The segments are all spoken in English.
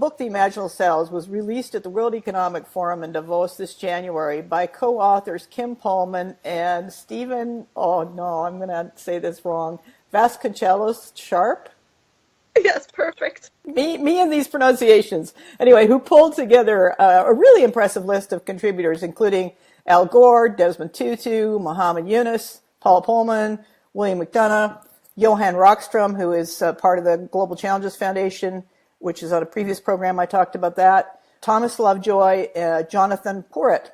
book, The Imaginal Cells, was released at the World Economic Forum in Davos this January by co-authors Kim Polman and Stephen, oh no, I'm going to say this wrong, Vasconcelos Sharp? Yes, perfect. Me and these pronunciations. Anyway, who pulled together a really impressive list of contributors, including Al Gore, Desmond Tutu, Muhammad Yunus, Paul Polman, William McDonough, Johan Rockstrom, who is part of the Global Challenges Foundation, which is on a previous program I talked about that, Thomas Lovejoy, Jonathan Porritt.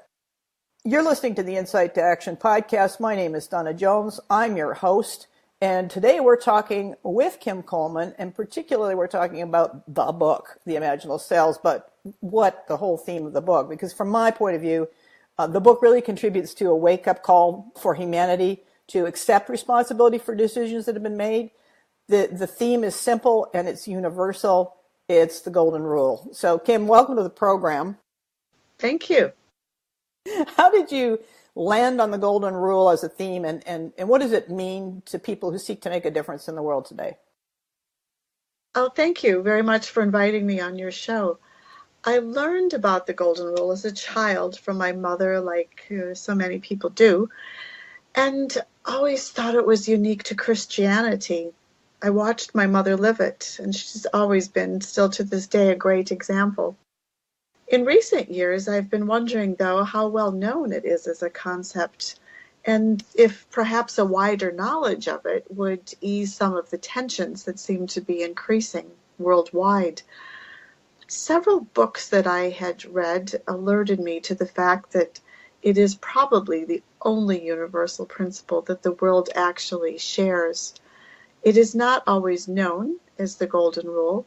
You're listening to the Insight to Action podcast. My name is Donna Jones. I'm your host. And today we're talking with Kim Coleman, and particularly we're talking about the book, The Imaginal Cells, but what the whole theme of the book, because from my point of view, the book really contributes to a wake-up call for humanity to accept responsibility for decisions that have been made. The theme is simple and it's universal. It's the golden rule. So Kim, welcome to the program. Thank you. How did you land on the golden rule as a theme, and what does it mean to people who seek to make a difference in the world today? Oh, thank you very much for inviting me on your show. I learned about the golden rule as a child from my mother, like so many people do, and always thought it was unique to Christianity. I watched my mother live it, and she's always been, still to this day, a great example. In recent years, I've been wondering, though, how well known it is as a concept, and if perhaps a wider knowledge of it would ease some of the tensions that seem to be increasing worldwide. Several books that I had read alerted me to the fact that it is probably the only universal principle that the world actually shares. It is not always known as the golden rule,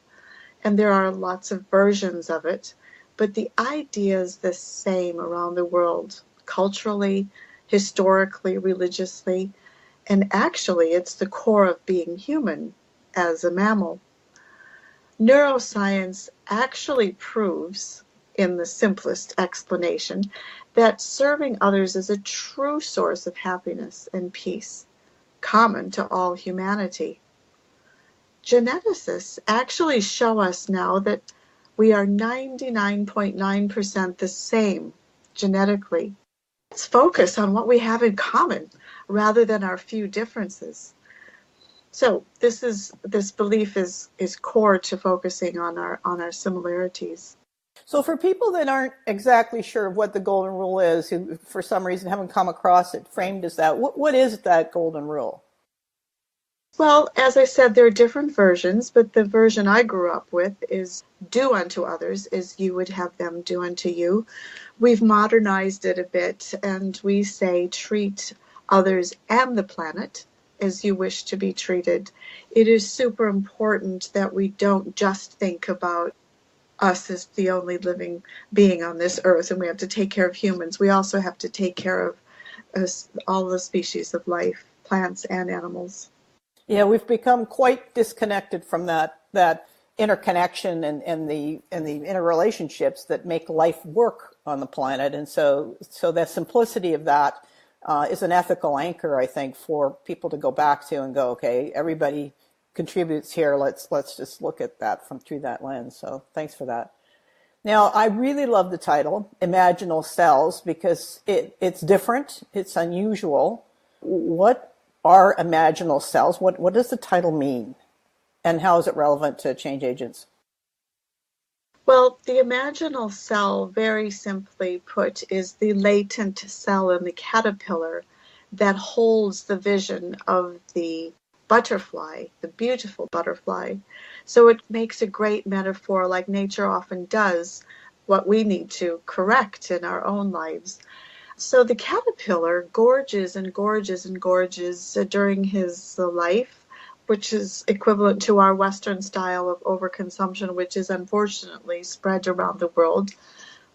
and there are lots of versions of it. But the idea is the same around the world, culturally, historically, religiously, and actually it's the core of being human as a mammal. Neuroscience actually proves, in the simplest explanation, that serving others is a true source of happiness and peace, common to all humanity. Geneticists actually show us now that we are 99.9% the same genetically. Let's focus on what we have in common rather than our few differences. So this belief is core to focusing on our similarities. So for people that aren't exactly sure of what the golden rule is, who for some reason haven't come across it framed as that, what is that golden rule? Well, as I said, there are different versions, but the version I grew up with is do unto others as you would have them do unto you. We've modernized it a bit, and we say treat others and the planet as you wish to be treated. It is super important that we don't just think about us as the only living being on this earth, and we have to take care of humans. We also have to take care of all the species of life, plants and animals. Yeah, we've become quite disconnected from that interconnection and the interrelationships that make life work on the planet. And so that simplicity of that is an ethical anchor, I think, for people to go back to and go, okay, everybody contributes here. Let's just look at that through that lens. So thanks for that. Now, I really love the title, Imaginal Cells, because it's different, it's unusual. What are imaginal cells? What does the title mean? And how is it relevant to change agents? Well, the imaginal cell, very simply put, is the latent cell in the caterpillar that holds the vision of the butterfly, the beautiful butterfly. So it makes a great metaphor, like nature often does, what we need to correct in our own lives. So the caterpillar gorges and gorges and gorges during his life, which is equivalent to our Western style of overconsumption, which is unfortunately spread around the world.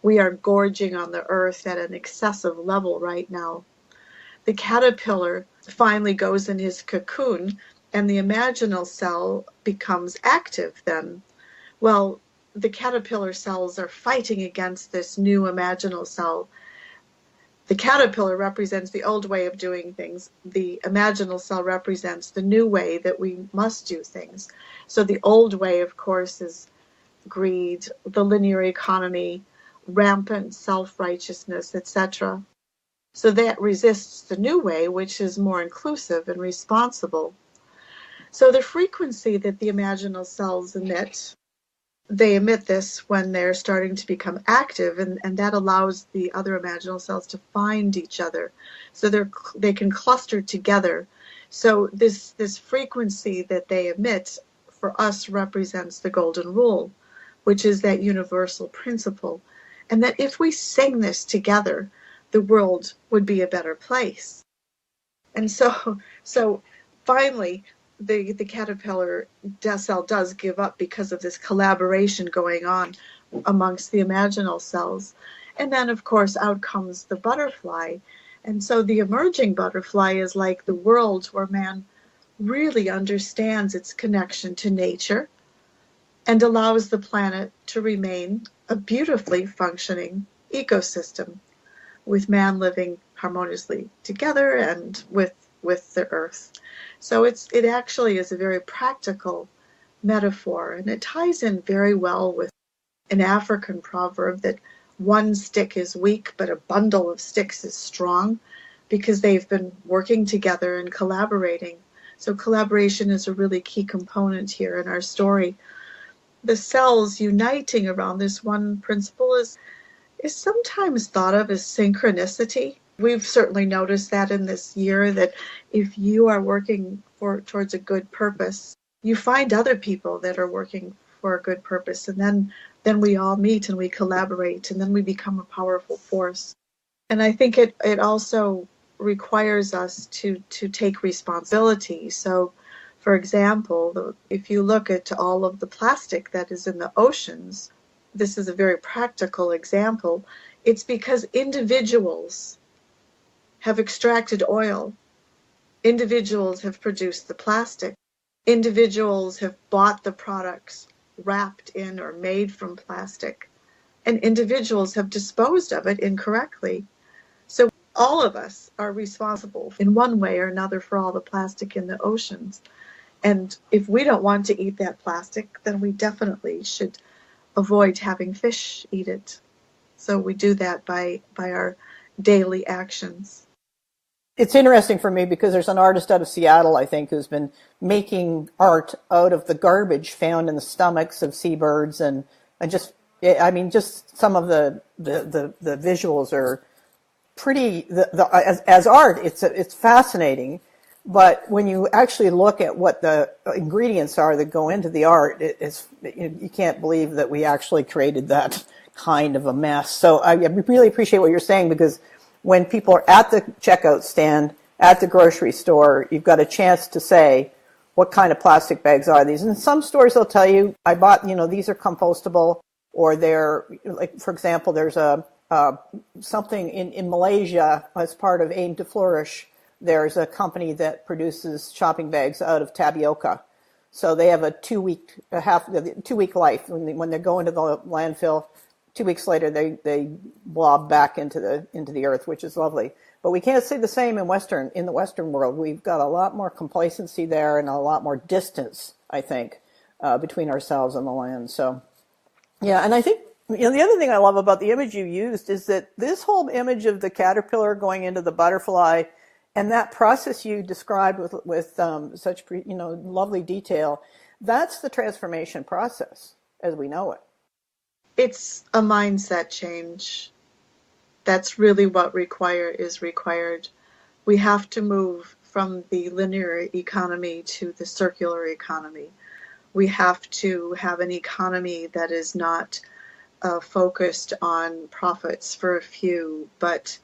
We are gorging on the earth at an excessive level right now. The caterpillar finally goes in his cocoon, and the imaginal cell becomes active then. Well, the caterpillar cells are fighting against this new imaginal cell. The caterpillar represents the old way of doing things. The imaginal cell represents the new way that we must do things. So the old way, of course, is greed, the linear economy, rampant self-righteousness, etc. So that resists the new way, which is more inclusive and responsible. So the frequency that the imaginal cells emit, they emit this when they're starting to become active, and that allows the other imaginal cells to find each other. So they can cluster together. So this frequency that they emit for us represents the golden rule, which is that universal principle. And that if we sing this together, the world would be a better place. And so finally, the caterpillar cell does give up because of this collaboration going on amongst the imaginal cells. And then, of course, out comes the butterfly. And so the emerging butterfly is like the world where man really understands its connection to nature and allows the planet to remain a beautifully functioning ecosystem, with man living harmoniously together and with the earth. So it actually is a very practical metaphor, and it ties in very well with an African proverb that one stick is weak, but a bundle of sticks is strong, because they've been working together and collaborating. So collaboration is a really key component here in our story. The cells uniting around this one principle is sometimes thought of as synchronicity. We've certainly noticed that in this year, that if you are working towards a good purpose, you find other people that are working for a good purpose, and then we all meet and we collaborate, and then we become a powerful force. And I think it also requires us to take responsibility. So, for example, if you look at all of the plastic that is in the oceans, this is a very practical example. It's because individuals have extracted oil. Individuals have produced the plastic. Individuals have bought the products wrapped in or made from plastic. And individuals have disposed of it incorrectly. So all of us are responsible in one way or another for all the plastic in the oceans. And if we don't want to eat that plastic, then we definitely should avoid having fish eat it. So we do that by our daily actions. It's interesting for me because there's an artist out of Seattle, I think, who's been making art out of the garbage found in the stomachs of seabirds, and just some of the visuals are pretty. As art, it's fascinating, but when you actually look at what the ingredients are that go into the art, you can't believe that we actually created that kind of a mess. So I really appreciate what you're saying, because when people are at the checkout stand at the grocery store, you've got a chance to say, what kind of plastic bags are these? And some stores will tell you, I bought, these are compostable, or they're, like, for example, there's something in Malaysia as part of Aim to Flourish. There's a company that produces shopping bags out of tapioca. So they have a 2 week life. When they go into the landfill, 2 weeks later they blob back into the earth, which is lovely. But we can't say the same in the Western world. We've got a lot more complacency there and a lot more distance, I think, between ourselves and the land. So, yeah, and I think the other thing I love about the image you used is that this whole image of the caterpillar going into the butterfly, and that process you described with such lovely detail, that's the transformation process as we know it. It's a mindset change. That's really what is required. We have to move from the linear economy to the circular economy. We have to have an economy that is not focused on profits for a few, but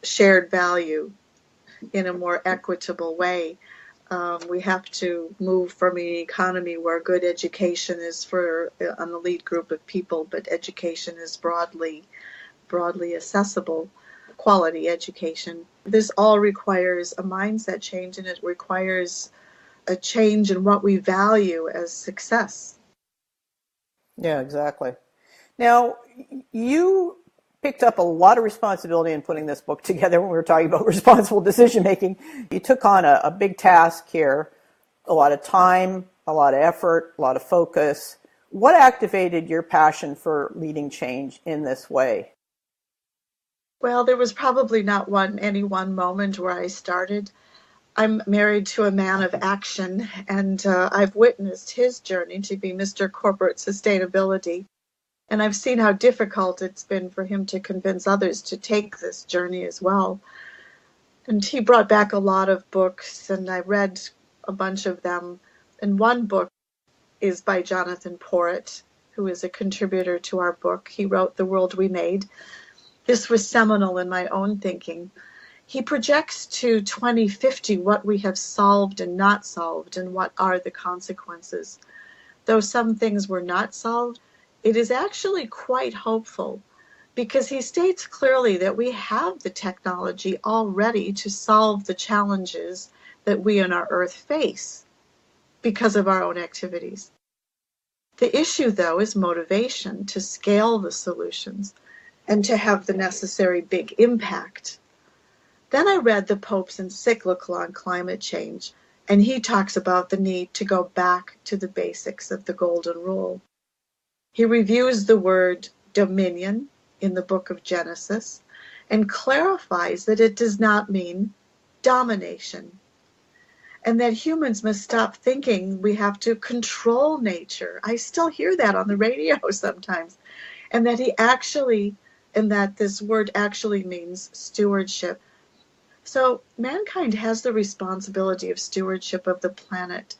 shared value in a more equitable way. We have to move from an economy where good education is for an elite group of people, but education is broadly accessible, quality education. This all requires a mindset change, and it requires a change in what we value as success. Yeah, exactly. Now, you picked up a lot of responsibility in putting this book together when we were talking about responsible decision making. You took on a big task here, a lot of time, a lot of effort, a lot of focus. What activated your passion for leading change in this way? Well, there was probably not any one moment where I started. I'm married to a man of action, and I've witnessed his journey to be Mr. Corporate Sustainability. And I've seen how difficult it's been for him to convince others to take this journey as well. And he brought back a lot of books, and I read a bunch of them. And one book is by Jonathan Porritt, who is a contributor to our book. He wrote The World We Made. This was seminal in my own thinking. He projects to 2050 what we have solved and not solved, and what are the consequences. Though some things were not solved, it is actually quite hopeful, because he states clearly that we have the technology already to solve the challenges that we on our Earth face because of our own activities. The issue, though, is motivation to scale the solutions and to have the necessary big impact. Then I read the Pope's encyclical on climate change, and he talks about the need to go back to the basics of the Golden Rule. He reviews the word dominion in the book of Genesis and clarifies that it does not mean domination, and that humans must stop thinking we have to control nature. I still hear that on the radio sometimes. And that this word actually means stewardship. So mankind has the responsibility of stewardship of the planet.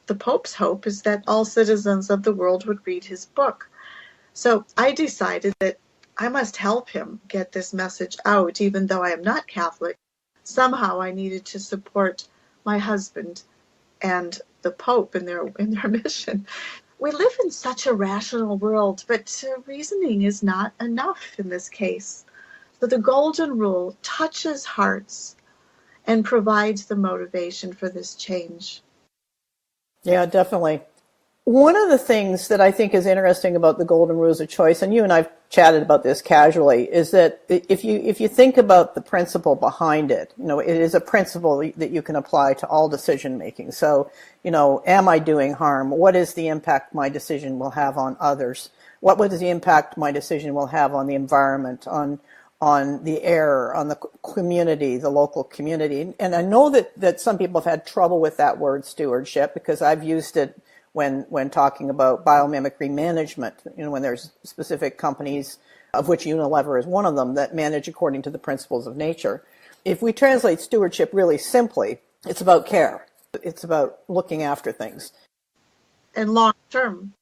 The Pope's hope is that all citizens of the world would read his book. So I decided that I must help him get this message out, even though I am not Catholic. Somehow I needed to support my husband and the Pope in their mission. We live in such a rational world, but reasoning is not enough in this case. So the Golden Rule touches hearts and provides the motivation for this change. Yeah, definitely. One of the things that I think is interesting about the Golden Rules of Choice, and you and I've chatted about this casually, is that if you think about the principle behind it, it is a principle that you can apply to all decision making. So, am I doing harm? What is the impact my decision will have on others? What is the impact my decision will have on the environment, on the air, on the community, the local community? And I know that some people have had trouble with that word stewardship, because I've used it when talking about biomimicry management, when there's specific companies, of which Unilever is one of them, that manage according to the principles of nature. If we translate stewardship really simply, it's about care. It's about looking after things. And long term.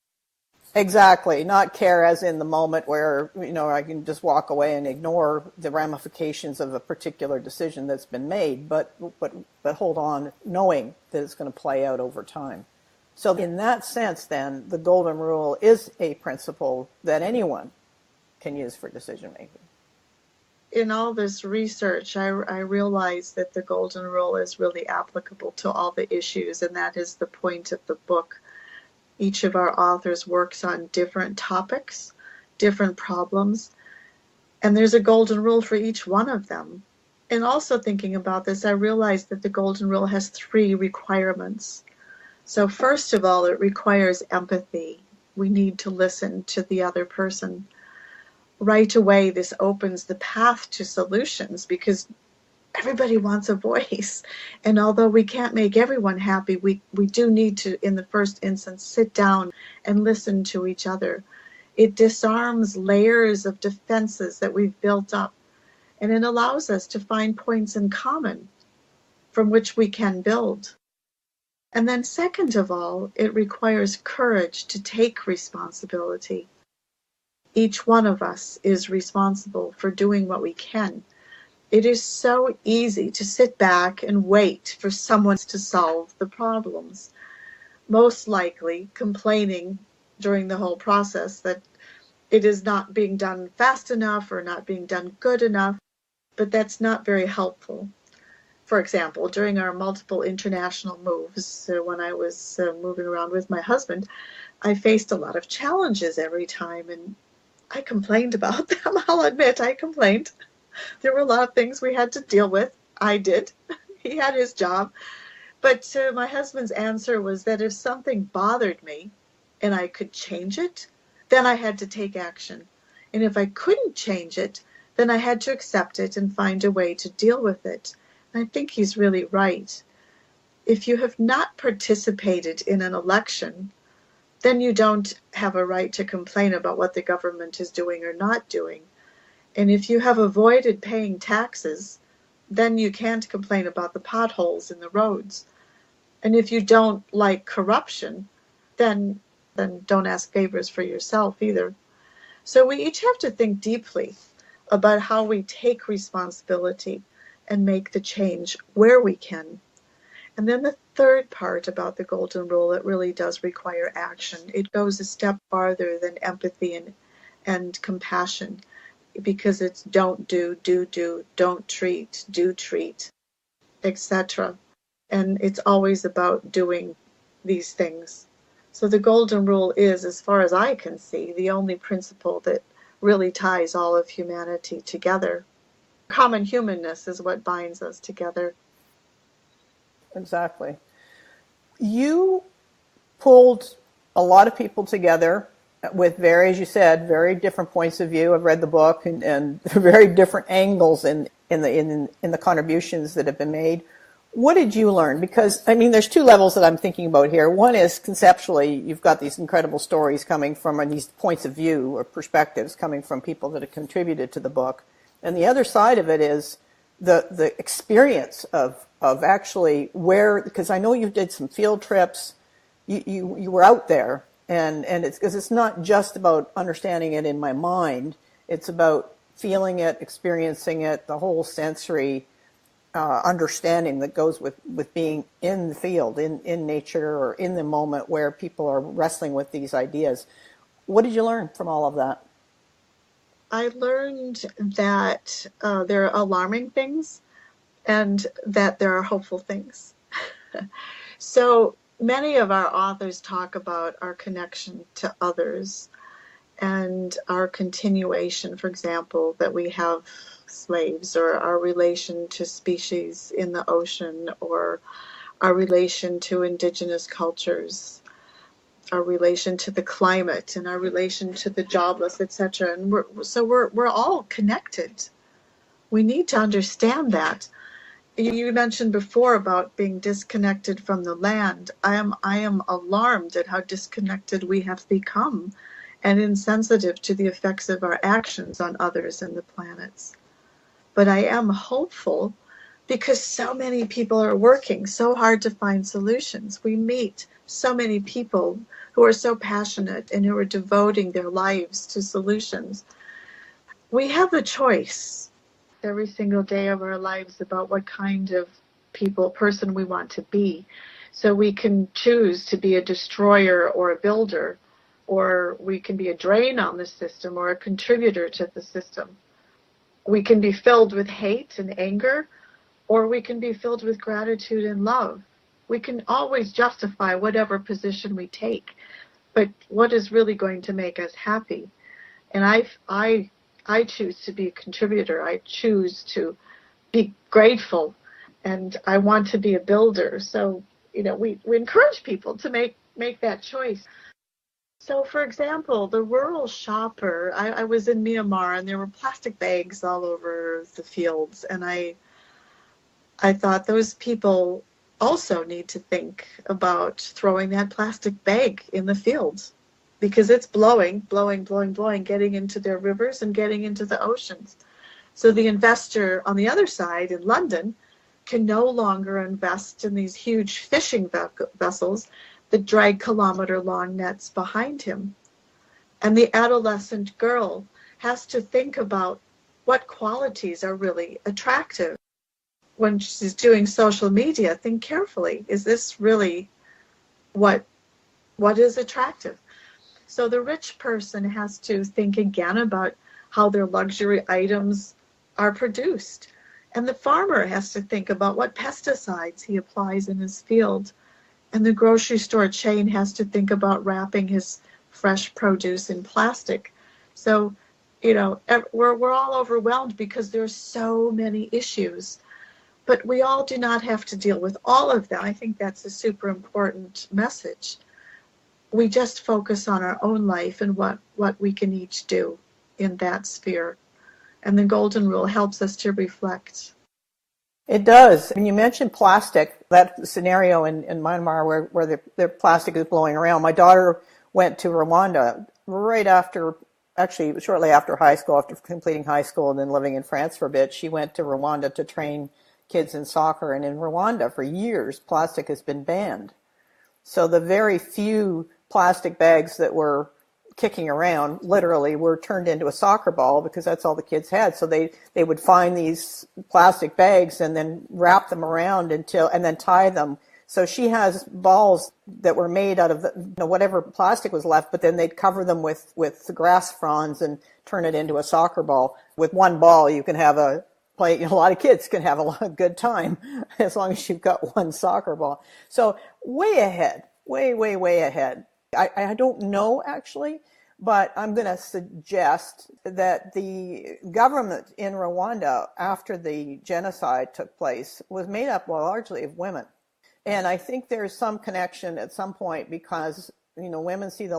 Exactly. Not care as in the moment where, I can just walk away and ignore the ramifications of a particular decision that's been made, but hold on, knowing that it's going to play out over time. So in that sense, then, the Golden Rule is a principle that anyone can use for decision making. In all this research, I realized that the Golden Rule is really applicable to all the issues, and that is the point of the book. Each of our authors works on different topics, different problems, and there's a Golden Rule for each one of them. And also thinking about this, I realized that the Golden Rule has 3 requirements. So first of all, it requires empathy. We need to listen to the other person. Right away, this opens the path to solutions, because everybody wants a voice. And although we can't make everyone happy, we do need to, in the first instance, sit down and listen to each other. It disarms layers of defenses that we've built up, and it allows us to find points in common from which we can build. And then second of all, it requires courage to take responsibility. Each one of us is responsible for doing what we can. It is so easy to sit back and wait for someone to solve the problems, most likely complaining during the whole process that it is not being done fast enough or not being done good enough, but that's not very helpful. For example, during our multiple international moves, when I was moving around with my husband, I faced a lot of challenges every time, and I complained about them. I'll admit I complained. There were a lot of things we had to deal with. I did. He had his job. But my husband's answer was that if something bothered me, and I could change it, then I had to take action. And if I couldn't change it, then I had to accept it and find a way to deal with it. And I think he's really right. If you have not participated in an election, then you don't have a right to complain about what the government is doing or not doing. And if you have avoided paying taxes, then you can't complain about the potholes in the roads. And if you don't like corruption, then don't ask favors for yourself either. So we each have to think deeply about how we take responsibility and make the change where we can. And then the third part about the golden rule, it really does require action. It goes a step farther than empathy and compassion, because it's don't do, don't treat, do treat, etc. And it's always about doing these things. So the golden rule is, as far as I can see, the only principle that really ties all of humanity together. Common humanness is what binds us together. Exactly. You pulled a lot of people together with very, as you said, very different points of view. I've read the book and very different angles in the contributions that have been made. What did you learn? Because, I mean, there's two levels that I'm thinking about here. One is conceptually, you've got these incredible stories coming from, and these points of view or perspectives coming from people that have contributed to the book. And the other side of it is the experience of actually where, because I know you did some field trips, you were out there, and it's because it's not just about understanding it in my mind, it's about feeling it, experiencing it, the whole sensory understanding that goes with being in the field, in nature, or in the moment where people are wrestling with these ideas. What did you learn from all of that? I learned that there are alarming things and that there are hopeful things. So many of our authors talk about our connection to others and our continuation, for example, that we have slaves, or our relation to species in the ocean, or our relation to indigenous cultures, our relation to the climate, and our relation to the jobless, etc. And we're all connected. We need to understand that. You mentioned before about being disconnected from the land. I am alarmed at how disconnected we have become and insensitive to the effects of our actions on others and the planets. But I am hopeful because so many people are working so hard to find solutions. We meet so many people who are so passionate and who are devoting their lives to solutions. We have a choice every single day of our lives about what kind of person we want to be. So we can choose to be a destroyer or a builder, or we can be a drain on the system or a contributor to the system. We can be filled with hate and anger, or we can be filled with gratitude and love. We can always justify whatever position we take, but what is really going to make us happy? And I choose to be a contributor. I choose to be grateful, and I want to be a builder. So, we encourage people to make that choice. So, for example, the rural shopper, I was in Myanmar, and there were plastic bags all over the fields, and I thought those people also need to think about throwing that plastic bag in the fields, because it's blowing, getting into their rivers and getting into the oceans. So the investor on the other side in London can no longer invest in these huge fishing vessels that drag kilometer-long nets behind him. And the adolescent girl has to think about what qualities are really attractive. When she's doing social media, think carefully. Is this really what is attractive? So the rich person has to think again about how their luxury items are produced. And the farmer has to think about what pesticides he applies in his field. And the grocery store chain has to think about wrapping his fresh produce in plastic. So, we're all overwhelmed because there's so many issues. But we all do not have to deal with all of them. I think that's a super important message. we just focus on our own life and what we can each do in that sphere. And the golden rule helps us to reflect. It does. And you mentioned plastic, that scenario in Myanmar where the plastic is blowing around. My daughter went to Rwanda right after, actually shortly after high school, after completing high school and then living in France for a bit. She went to Rwanda to train kids in soccer. And in Rwanda, for years, plastic has been banned. So the very few plastic bags that were kicking around literally were turned into a soccer ball because that's all the kids had. So they would find these plastic bags and then wrap them around and then tie them. So she has balls that were made out of whatever plastic was left, but then they'd cover them with the grass fronds and turn it into a soccer ball. With one ball, you can have a lot of kids can have a good time as long as you've got one soccer ball. So way ahead, way ahead. I don't know actually, but I'm going to suggest that the government in Rwanda after the genocide took place was made up largely of women. And I think there's some connection at some point because, women see the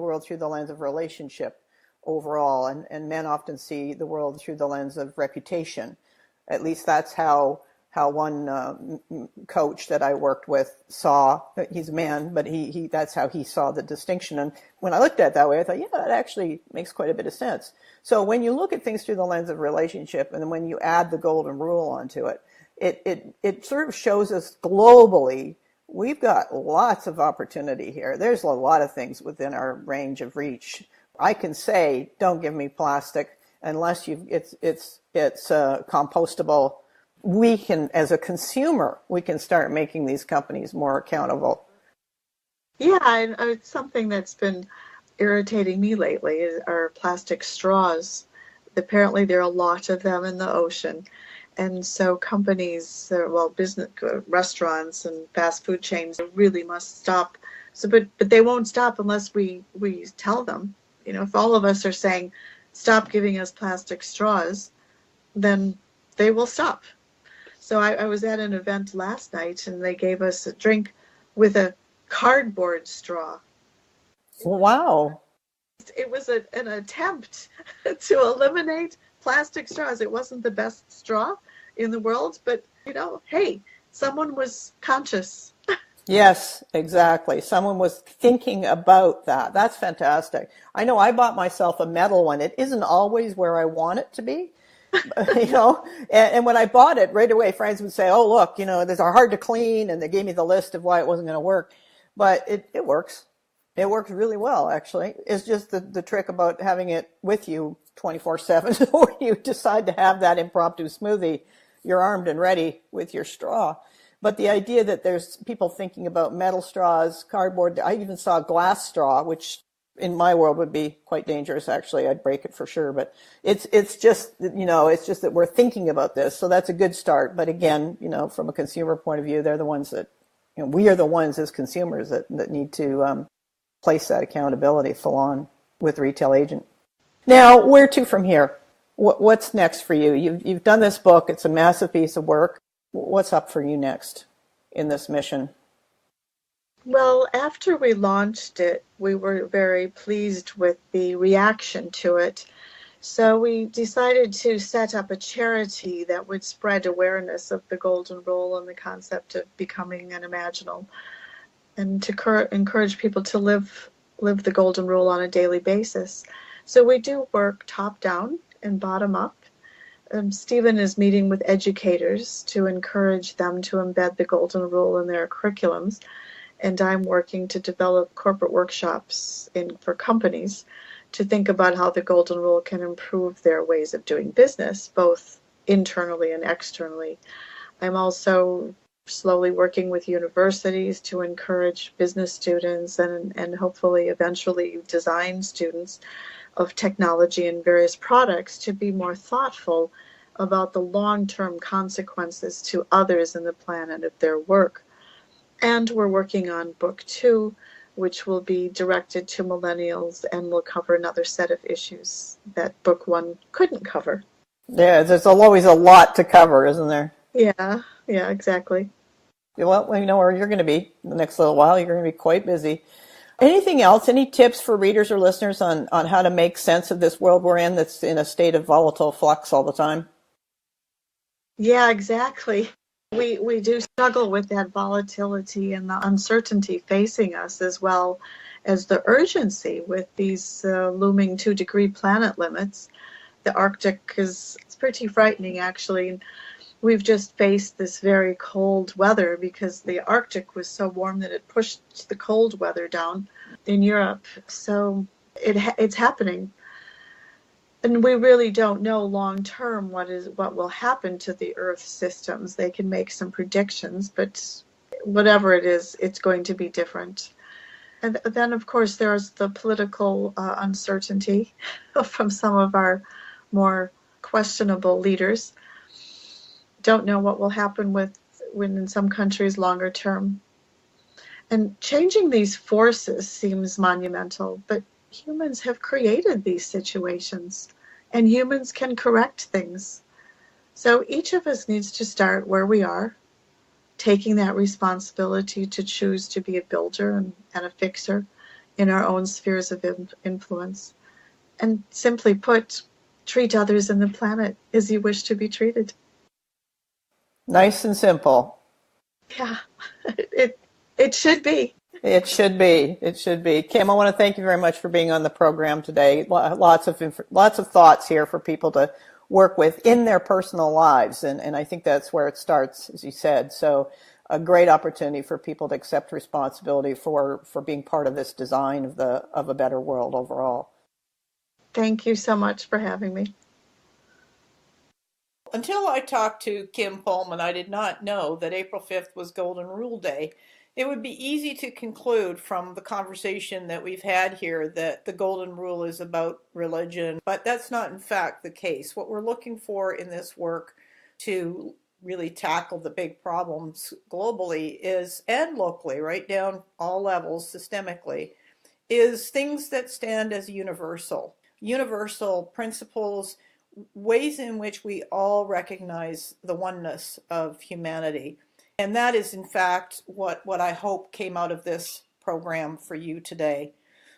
world through the lens of relationship overall, and men often see the world through the lens of reputation. At least that's how one coach that I worked with saw. He's a man, but he that's how he saw the distinction. And when I looked at it that way, I thought, yeah, that actually makes quite a bit of sense. So when you look at things through the lens of relationship, and then when you add the golden rule onto it, it sort of shows us globally we've got lots of opportunity here. There's a lot of things within our range of reach. I can say, don't give me plastic unless it's compostable. We can, as a consumer, we can start making these companies more accountable. Yeah, and it's something that's been irritating me lately are plastic straws. Apparently there are a lot of them in the ocean. And so companies, business, restaurants and fast food chains really must stop. So, but they won't stop unless we tell them. If all of us are saying, stop giving us plastic straws, then they will stop. So I was at an event last night and they gave us a drink with a cardboard straw. Wow. It was an attempt to eliminate plastic straws. It wasn't the best straw in the world, but, hey, someone was conscious. Yes, exactly. Someone was thinking about that. That's fantastic. I know I bought myself a metal one. It isn't always where I want it to be, and when I bought it right away, friends would say, oh, look, these are hard to clean. And they gave me the list of why it wasn't going to work. But it works. It works really well, actually. It's just the trick about having it with you 24/7. When you decide to have that impromptu smoothie, you're armed and ready with your straw. But the idea that there's people thinking about metal straws, cardboard, I even saw glass straw, which in my world would be quite dangerous, actually. I'd break it for sure. But it's just, it's just that we're thinking about this. So that's a good start. But again, from a consumer point of view, they're the ones that, we are the ones as consumers that need to place that accountability full on with retail agent. Now, where to from here? What's next for you? You've done this book. It's a massive piece of work. What's up for you next in this mission? Well, after we launched it, we were very pleased with the reaction to it. So we decided to set up a charity that would spread awareness of the golden rule and the concept of becoming an Imaginal, and to encourage people to live the golden rule on a daily basis. So we do work top down and bottom up. Stephen is meeting with educators to encourage them to embed the golden rule in their curriculums, and I'm working to develop corporate workshops for companies to think about how the golden rule can improve their ways of doing business, both internally and externally. I'm also slowly working with universities to encourage business students and hopefully eventually design students of technology and various products to be more thoughtful about the long-term consequences to others in the planet of their work. And we're working on book 2, which will be directed to millennials and will cover another set of issues that book 1 couldn't cover. Yeah, there's always a lot to cover, isn't there? Yeah, exactly. Well, we know where you're going to be in the next little while. You're going to be quite busy. Anything else? Any tips for readers or listeners on how to make sense of this world we're in that's in a state of volatile flux all the time? Yeah, exactly. We do struggle with that volatility and the uncertainty facing us, as well as the urgency with these looming 2-degree planet limits. The Arctic is it's pretty frightening, actually. We've just faced this very cold weather because the Arctic was so warm that it pushed the cold weather down in Europe. So it's happening. And we really don't know long term what will happen to the Earth systems. They can make some predictions, but whatever it is, it's going to be different. And then, of course, there's the political uncertainty from some of our more questionable leaders. Don't know what will happen when in some countries longer term. And changing these forces seems monumental, but humans have created these situations, and humans can correct things. So each of us needs to start where we are, taking that responsibility to choose to be a builder and a fixer in our own spheres of influence. And simply put, treat others and the planet as you wish to be treated. Nice and simple. Yeah, it should be. It should be. It should be. Kim, I want to thank you very much for being on the program today. Lots of thoughts here for people to work with in their personal lives, and I think that's where it starts, as you said. So, a great opportunity for people to accept responsibility for being part of this design of a better world overall. Thank you so much for having me. Until I talked to Kim Polman, I did not know that April 5th was Golden Rule Day. It would be easy to conclude from the conversation that we've had here that the Golden Rule is about religion, but that's not in fact the case. What we're looking for in this work to really tackle the big problems globally is, and locally, right down all levels, systemically, is things that stand as universal principles, ways in which we all recognize the oneness of humanity. And that is, in fact, what I hope came out of this program for you today.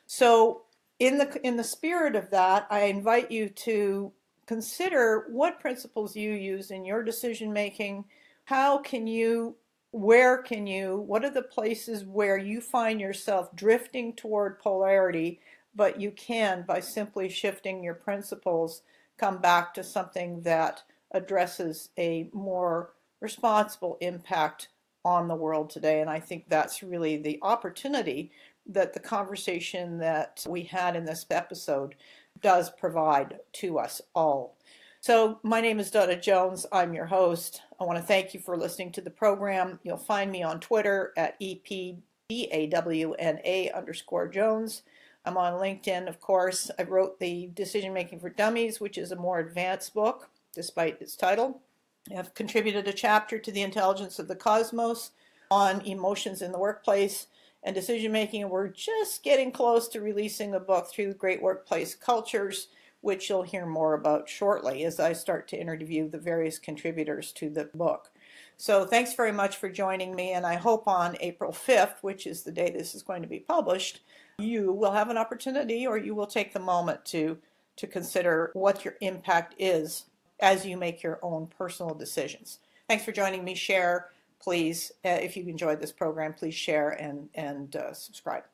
So, in the spirit of that, I invite you to consider what principles you use in your decision making. How can you, where can you, what are the places where you find yourself drifting toward polarity, but you can, by simply shifting your principles, come back to something that addresses a more responsible impact on the world today. And I think that's really the opportunity that the conversation that we had in this episode does provide to us all. So my name is Donna Jones. I'm your host. I want to thank you for listening to the program. You'll find me on Twitter at EPDAWNA_Jones. I'm on LinkedIn, of course. I wrote the Decision Making for Dummies, which is a more advanced book, despite its title. I've contributed a chapter to The Intelligence of the Cosmos on emotions in the workplace and decision making. And we're just getting close to releasing a book through Great Workplace Cultures, which you'll hear more about shortly as I start to interview the various contributors to the book. So thanks very much for joining me, and I hope on April 5th, which is the day this is going to be published, you will have an opportunity, or you will take the moment to consider what your impact is as you make your own personal decisions. Thanks for joining me. Share, please. If you enjoyed this program, please share and subscribe.